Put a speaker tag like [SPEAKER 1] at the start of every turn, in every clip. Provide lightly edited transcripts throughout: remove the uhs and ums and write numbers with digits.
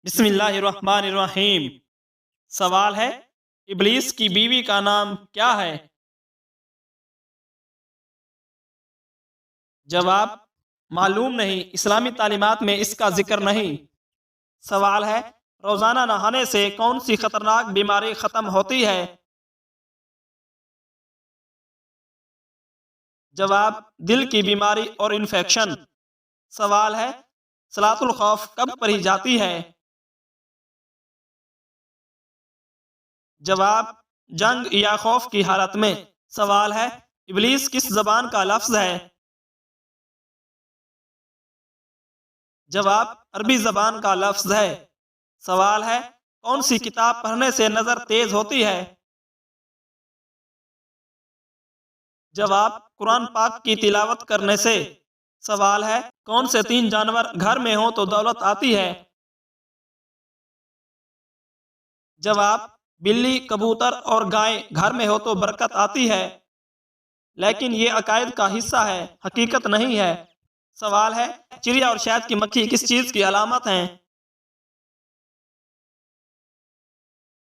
[SPEAKER 1] بسم اللہ الرحمن الرحیم۔ سوال ہے، ابلیس کی بیوی کا نام کیا ہے؟ جواب، معلوم نہیں، اسلامی تعلیمات میں اس کا ذکر نہیں۔ سوال ہے، روزانہ نہانے سے کون سی خطرناک بیماری ختم ہوتی ہے؟ جواب، دل کی بیماری اور انفیکشن۔ سوال ہے، صلاۃ الخوف کب پڑھی جاتی ہے؟ جواب، جنگ یا خوف کی حالت میں۔ سوال ہے، ابلیس کس زبان کا لفظ ہے؟ جواب، عربی زبان کا لفظ ہے۔ سوال ہے، کون سی کتاب پڑھنے سے نظر تیز ہوتی ہے؟ جواب، قرآن پاک کی تلاوت کرنے سے۔ سوال ہے، کون سے 3 جانور گھر میں ہوں تو دولت آتی ہے؟ جواب، بلی، کبوتر اور گائے گھر میں ہو تو برکت آتی ہے، لیکن یہ عقائد کا حصہ ہے، حقیقت نہیں ہے۔ سوال ہے، چڑیا اور شہد کی مکھی کس چیز کی علامت ہیں؟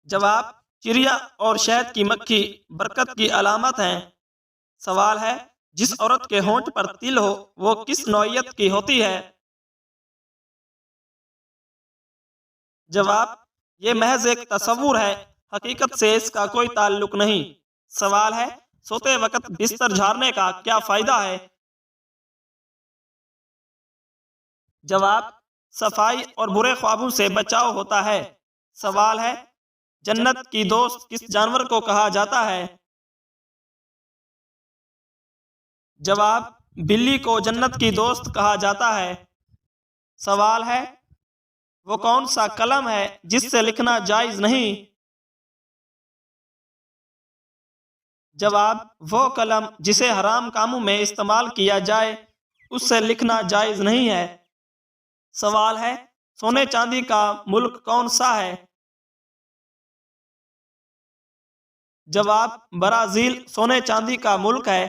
[SPEAKER 1] جواب، چڑیا اور شہد کی مکھی برکت کی علامت ہیں۔ سوال ہے، جس عورت کے ہونٹ پر تل ہو وہ کس نوعیت کی ہوتی ہے؟ جواب، یہ محض ایک تصور ہے، حقیقت سے اس کا کوئی تعلق نہیں۔ سوال ہے، سوتے وقت بستر جھاڑنے کا کیا فائدہ ہے؟ جواب، صفائی اور برے خوابوں سے بچاؤ ہوتا ہے۔ سوال ہے، جنت کی دوست کس جانور کو کہا جاتا ہے؟ جواب، بلی کو جنت کی دوست کہا جاتا ہے۔ سوال ہے، وہ کون سا قلم ہے جس سے لکھنا جائز نہیں؟ جواب، وہ قلم جسے حرام کاموں میں استعمال کیا جائے اس سے لکھنا جائز نہیں ہے۔ سوال ہے، سونے چاندی کا ملک کون سا ہے؟ جواب، برازیل سونے چاندی کا ملک ہے۔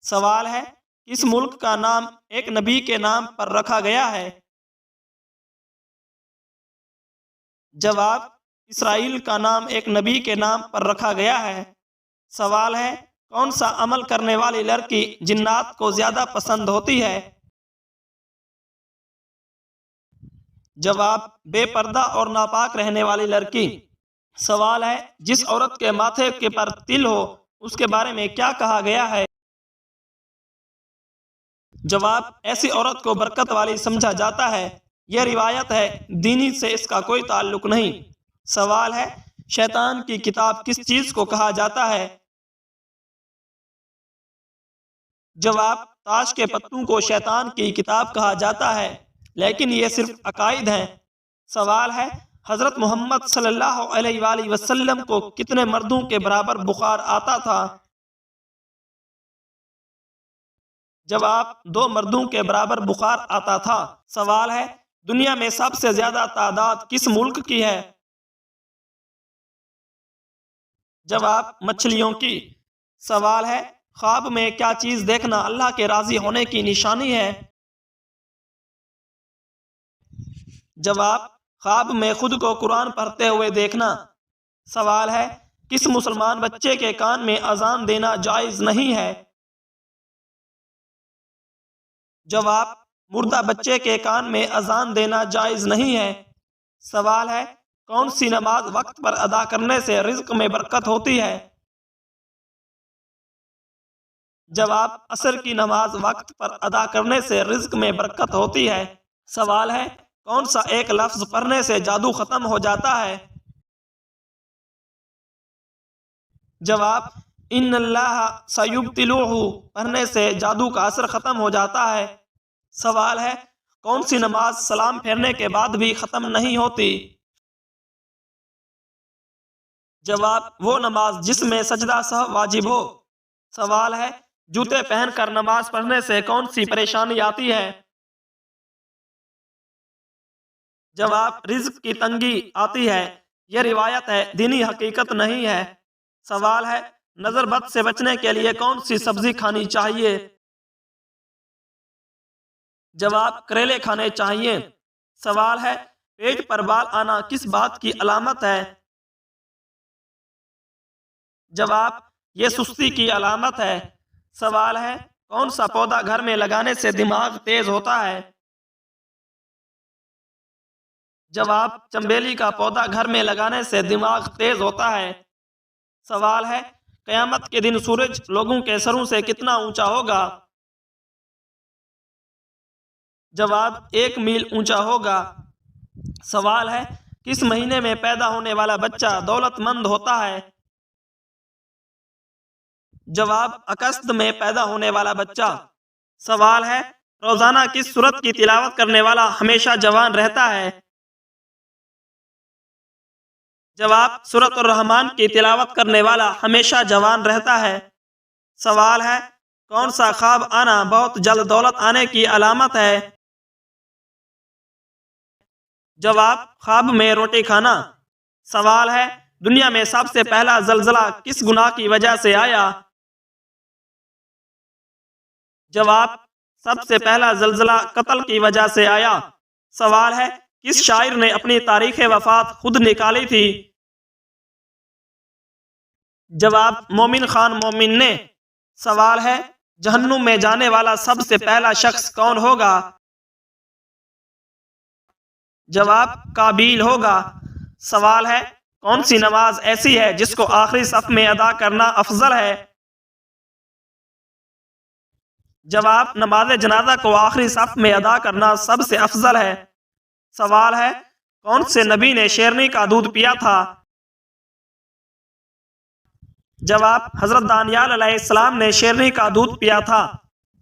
[SPEAKER 1] سوال ہے، کس ملک کا نام ایک نبی کے نام پر رکھا گیا ہے؟ جواب، اسرائیل کا نام ایک نبی کے نام پر رکھا گیا ہے۔ سوال ہے، کون سا عمل کرنے والی لڑکی جنات کو زیادہ پسند ہوتی ہے؟ جواب، بے پردہ اور ناپاک رہنے والی لڑکی۔ سوال ہے، جس عورت کے ماتھے کے پر تل ہو اس کے بارے میں کیا کہا گیا ہے؟ جواب، ایسی عورت کو برکت والی سمجھا جاتا ہے۔ یہ روایت ہے، دینی سے اس کا کوئی تعلق نہیں۔ سوال ہے، شیطان کی کتاب کس چیز کو کہا جاتا ہے؟ جواب، تاش کے پتوں کو شیطان کی کتاب کہا جاتا ہے، لیکن یہ صرف عقائد ہیں۔ سوال ہے، حضرت محمد صلی اللہ علیہ وآلہ وسلم کو کتنے مردوں کے برابر بخار آتا تھا؟ جواب، 2 مردوں کے برابر بخار آتا تھا۔ سوال ہے، دنیا میں سب سے زیادہ تعداد کس ملک کی ہے؟ جواب، مچھلیوں کی۔ سوال ہے، خواب میں کیا چیز دیکھنا اللہ کے راضی ہونے کی نشانی ہے؟ جواب، خواب میں خود کو قرآن پڑھتے ہوئے دیکھنا۔ سوال ہے، کس مسلمان بچے کے کان میں اذان دینا جائز نہیں ہے؟ جواب، مردہ بچے کے کان میں اذان دینا جائز نہیں ہے۔ سوال ہے، کون سی نماز وقت پر ادا کرنے سے رزق میں برکت ہوتی ہے؟ جواب، عصر کی نماز وقت پر ادا کرنے سے رزق میں برکت ہوتی ہے۔ سوال ہے، کون سا ایک لفظ پڑھنے سے جادو ختم ہو جاتا ہے؟ جواب، ان اللہ سیبطلہ پڑھنے سے جادو کا اثر ختم ہو جاتا ہے۔ سوال ہے، کون سی نماز سلام پھیرنے کے بعد بھی ختم نہیں ہوتی؟ جواب، وہ نماز جس میں سجدہ سہو واجب ہو۔ سوال ہے، جوتے پہن کر نماز پڑھنے سے کون سی پریشانی آتی ہے؟ جواب، رزق کی تنگی آتی ہے۔ یہ روایت ہے، دینی حقیقت نہیں ہے۔ سوال ہے، نظر بد سے بچنے کے لیے کون سی سبزی کھانی چاہیے؟ جواب، کریلے کھانے چاہیے۔ سوال ہے، پیٹ پر بال آنا کس بات کی علامت ہے؟ جواب: یہ سستی کی علامت ہے۔ سوال ہے: کون سا پودا گھر میں لگانے سے دماغ تیز ہوتا ہے؟ جواب: چنبیلی کا پودا گھر میں لگانے سے دماغ تیز ہوتا ہے۔ سوال ہے: قیامت کے دن سورج لوگوں کے سروں سے کتنا اونچا ہوگا؟ جواب: 1 میل اونچا ہوگا۔ سوال ہے: کس مہینے میں پیدا ہونے والا بچہ دولت مند ہوتا ہے؟ جواب: اگست میں پیدا ہونے والا بچہ۔ سوال ہے: روزانہ کس سورت کی تلاوت کرنے والا ہمیشہ جوان رہتا ہے؟ جواب: سورۃ الرحمن کی تلاوت کرنے والا ہمیشہ جوان رہتا ہے۔ سوال ہے: کون سا خواب آنا بہت جلد دولت آنے کی علامت ہے؟ جواب: خواب میں روٹی کھانا۔ سوال ہے: دنیا میں سب سے پہلا زلزلہ کس گناہ کی وجہ سے آیا؟ جواب: سب سے پہلا زلزلہ قتل کی وجہ سے آیا۔ سوال ہے: کس شاعر نے اپنی تاریخ وفات خود نکالی تھی؟ جواب: مومن خان مومن نے۔ سوال ہے: جہنم میں جانے والا سب سے پہلا شخص کون ہوگا؟ جواب: قابیل ہوگا۔ سوال ہے: کون سی نماز ایسی ہے جس کو آخری صف میں ادا کرنا افضل ہے؟ جواب: نماز جنازہ کو آخری صف میں ادا کرنا سب سے افضل ہے۔ سوال ہے: کون سے نبی نے شیرنی کا دودھ پیا تھا؟ جواب: حضرت دانیال علیہ السلام نے شیرنی کا دودھ پیا تھا۔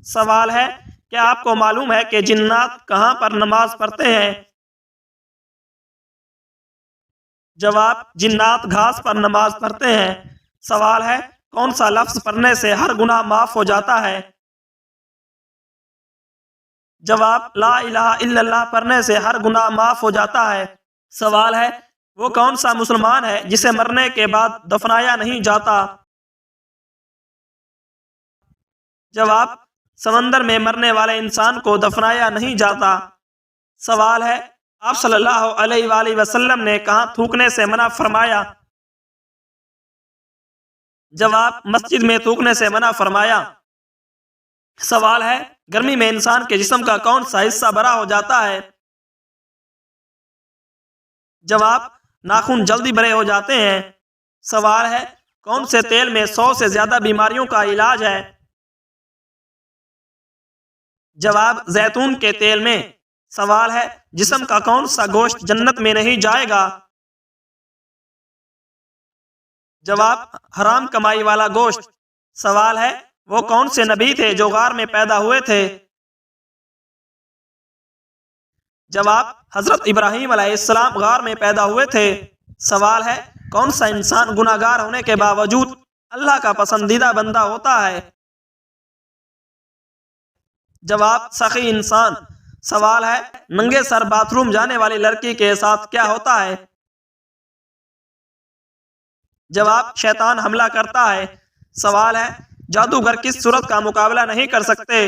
[SPEAKER 1] سوال ہے: کیا آپ کو معلوم ہے کہ جنات کہاں پر نماز پڑھتے ہیں؟ جواب: جنات گھاس پر نماز پڑھتے ہیں۔ سوال ہے: کون سا لفظ پڑھنے سے ہر گناہ معاف ہو جاتا ہے؟ جواب: لا الہ الا اللہ پڑھنے سے ہر گناہ معاف ہو جاتا ہے۔ سوال ہے: وہ کون سا مسلمان ہے جسے مرنے کے بعد دفنایا نہیں جاتا؟ جواب: سمندر میں مرنے والے انسان کو دفنایا نہیں جاتا۔ سوال ہے: آپ صلی اللہ علیہ وآلہ وسلم نے کہاں تھوکنے سے منع فرمایا؟ جواب: مسجد میں تھوکنے سے منع فرمایا۔ سوال ہے: گرمی میں انسان کے جسم کا کون سا حصہ بڑا ہو جاتا ہے؟ جواب: ناخن جلدی بڑے ہو جاتے ہیں۔ سوال ہے: کون سے تیل میں 100 سے زیادہ بیماریوں کا علاج ہے؟ جواب: زیتون کے تیل میں۔ سوال ہے: جسم کا کون سا گوشت جنت میں نہیں جائے گا؟ جواب: حرام کمائی والا گوشت۔ سوال ہے: وہ کون سے نبی تھے جو غار میں پیدا ہوئے تھے؟ جواب: حضرت ابراہیم علیہ السلام غار میں پیدا ہوئے تھے۔ سوال ہے: کون سا انسان گناہ گار ہونے کے باوجود اللہ کا پسندیدہ بندہ ہوتا ہے؟ جواب: سخی انسان۔ سوال ہے: ننگے سر باتھ روم جانے والی لڑکی کے ساتھ کیا ہوتا ہے؟ جواب: شیطان حملہ کرتا ہے۔ سوال ہے: جادوگر کس سورت کا مقابلہ نہیں کر سکتے؟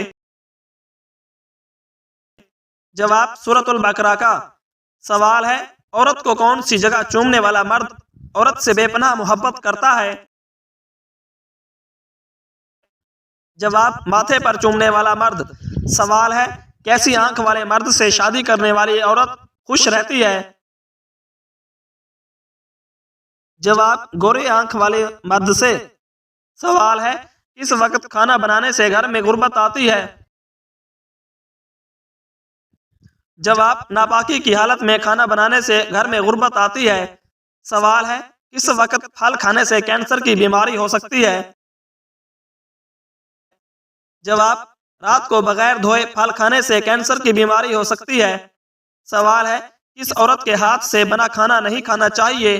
[SPEAKER 1] جواب: سورۃ البقرہ کا۔ سوال ہے: عورت کو کون سی جگہ چومنے والا مرد عورت سے بے پناہ محبت کرتا ہے؟ جواب: ماتھے پر چومنے والا مرد۔ سوال ہے: کیسی آنکھ والے مرد سے شادی کرنے والی عورت خوش رہتی ہے؟ جواب: گورے آنکھ والے مرد سے۔ سوال ہے: کس وقت کھانا بنانے سے گھر میں غربت آتی ہے؟ جواب: ناپاکی کی حالت میں کھانا بنانے سے گھر میں غربت آتی ہے۔ سوال ہے: کس وقت پھل کھانے سے کینسر کی بیماری ہو سکتی ہے؟ جواب: رات کو بغیر دھوئے پھل کھانے سے کینسر کی بیماری ہو سکتی ہے۔ سوال ہے: کس عورت کے ہاتھ سے بنا کھانا نہیں کھانا چاہیے؟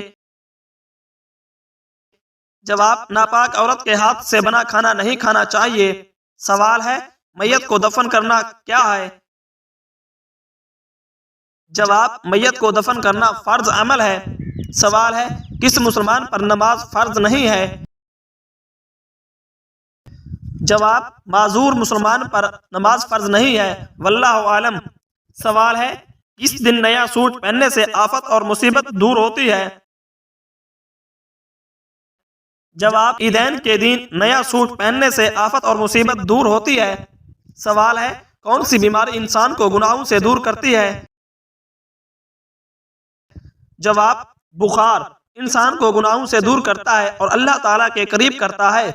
[SPEAKER 1] جواب: ناپاک عورت کے ہاتھ سے بنا کھانا نہیں کھانا چاہیے۔ سوال ہے: میت کو دفن کرنا کیا ہے؟ جواب: میت کو دفن کرنا فرض عمل ہے۔ سوال ہے: کس مسلمان پر نماز فرض نہیں ہے؟ جواب: معذور مسلمان پر نماز فرض نہیں ہے، واللہ عالم۔ سوال ہے: کس دن نیا سوٹ پہننے سے آفت اور مصیبت دور ہوتی ہے؟ جواب: عیدین کے دن نیا سوٹ پہننے سے آفت اور مصیبت دور ہوتی ہے۔ سوال ہے: کون سی بیماری انسان کو گناہوں سے دور کرتی ہے؟ جواب: بخار انسان کو گناہوں سے دور کرتا ہے اور اللہ تعالیٰ کے قریب کرتا ہے۔